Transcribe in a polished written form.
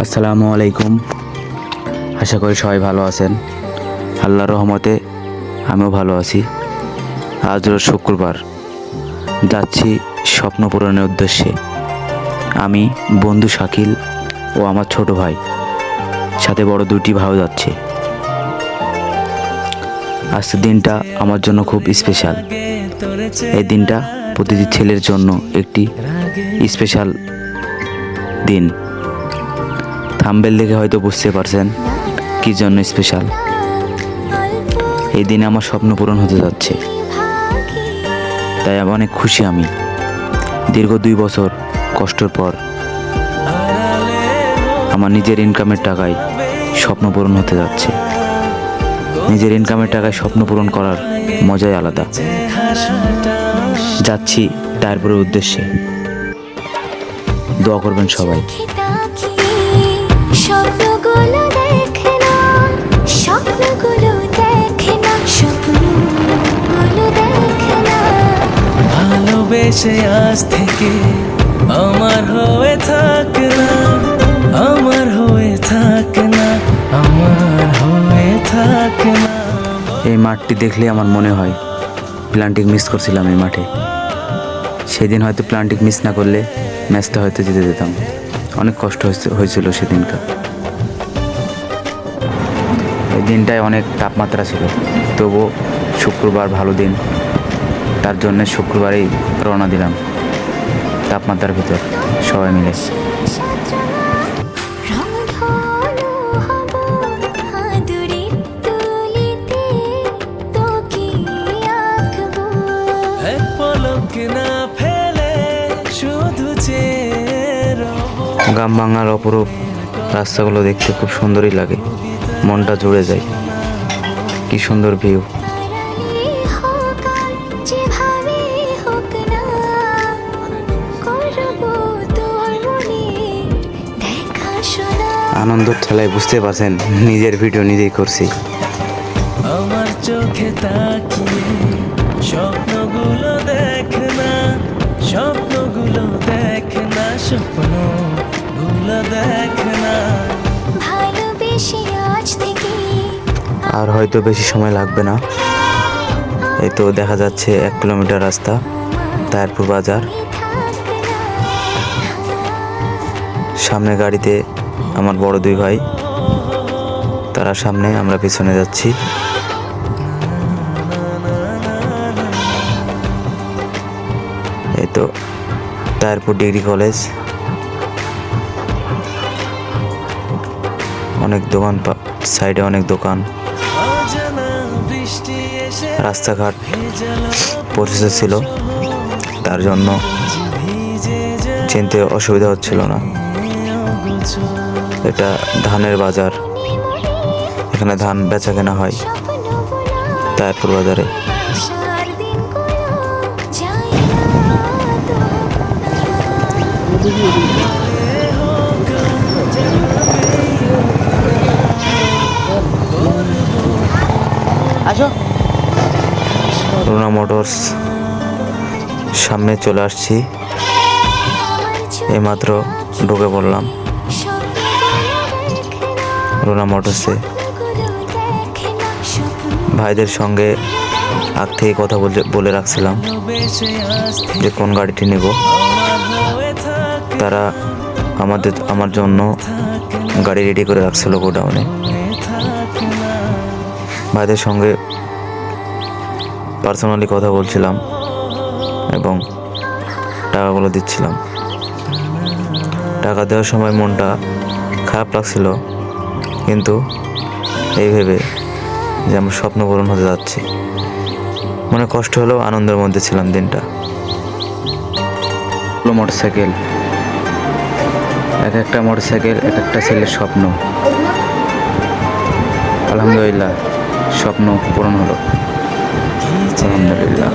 আসসালামু আলাইকুম। আশা করি সবাই ভালো আছেন। আল্লাহর রহমতে আমিও ভালো আছি। আজ রোজ শুক্রবার, যাচ্ছি স্বপ্ন পূরণের উদ্দেশ্যে। আমি, বন্ধু শাকিল ও আমার ছোট ভাই, সাথে বড় দুটি ভাইও যাচ্ছে। আজকের দিনটা আমার জন্য খুব স্পেশাল। এই দিনটা প্রতিটি ছেলের জন্য একটি স্পেশাল দিন। থাম্বনেল দেখে হয়তো বুঝতে পারছেন কি জন্য স্পেশাল। এই দিনে আমার স্বপ্ন পূরণ হতে যাচ্ছে, তাই অনেক খুশি আমি। দীর্ঘ 2 বছর কষ্টের পর আমার নিজের ইনকামের টাকায় স্বপ্ন পূরণ হতে যাচ্ছে। নিজের ইনকামের টাকায় স্বপ্ন পূরণ করার মজাই আলাদা। যাচ্ছি তারপরে উদ্দেশ্যে। দোয়া করবেন সবাই। স্বপ্নগুলো দেখে না, স্বপ্নগুলো দেখে না, স্বপ্নগুলো দেখে না। ভালোবেসে আজ থেকে আমার হয়ে থাক না, আমার হয়ে থাক না, আমার হয়ে থাক না। এই মাঠটি দেখলে আমার মনে হয় প্লান্টিং মিস করছিলাম এই মাঠে। সেদিন হয়তো প্লান্টিং মিস না করলে ম্যাচটা হয়তো জিতে যেতাম। অনেক কষ্ট হয়েছিল সেদিনটা। এই দিনটায় অনেক তাপমাত্রা ছিল, তবুও শুক্রবার ভালো দিন, তার জন্য শুক্রবারেই রওনা দিলাম তাপমাত্রার ভিতর সবাই মিলে। রংধনু হব আদুরের তুলিতে, তোকে আঁকবো। এক পলক না ফেলে শুধু চেয়ে রবো। গ্রাম বাংলার অপরূপ রাস্তাগুলো দেখতে খুব সুন্দরই লাগে, মনটা জুড়ে যায়। কি সুন্দর ভিউ। হারালে হোক আর যেভাবে হোক না, করবো তোর মনে দেখাশোনা। আনন্দের ঠেলায় বুঝতে পারছেন নিজের ভিডিও নিজেই করছি। আমার চোখে তাকিয়ে স্বপ্নগুলো দেখ না, স্বপ্নগুলো দেখ না, স্বপ্নগুলো দেখ না। ভালোবেসে আজ থেকে আর হয়তো বেশি সময় লাগবে না। এই তো দেখা যাচ্ছে 1 কিলোমিটার রাস্তা, তারপুর বাজার। সামনে গাড়িতে আমার বড় 2 ভাই, তারা সামনে, আমরা পিছনে যাচ্ছি। এই তো তারপুর ডিগ্রি কলেজ। অনেক দোকান, সাইডে অনেক দোকান, অজানা বৃষ্টি এসে রাস্তাঘাট ভেজালো পরিচিত ছিল, তার জন্য ভিজে যায় চিনতে অসুবিধা হচ্ছিল না। অগুছো। এটা ধানের বাজার, এখানে ধান বেচা কেনা হয় তারপুর বাজারে। বর্ষার দিনগুলো যায় না তো। রুনা মোটরস সামনে চলে আসছি, এইমাত্র ঢুকে পড়লাম রুনা মোটরসে। ভাইদের সঙ্গে আগ থেকে কথা বলে রাখছিলাম যে কোন গাড়িটি নেব। তারা আমার জন্য গাড়ি রেডি করে রাখছিল গোডাউনে। ভাইদের সঙ্গে পার্সোনালি কথা বলছিলাম এবং টাকাগুলো দিচ্ছিলাম। টাকা দেওয়ার সময় মনটা খারাপ লাগছিল, কিন্তু এই ভেবে যে আমার স্বপ্ন পূরণ হতে যাচ্ছে, মনে কষ্ট হলেও আনন্দের মধ্যে ছিলাম দিনটা। মোটরসাইকেল, এক একটা মোটরসাইকেল এক একটা ছেলের স্বপ্ন। আলহামদুলিল্লাহ স্বপ্ন পূরণ হলো, আলহামদুলিল্লাহ।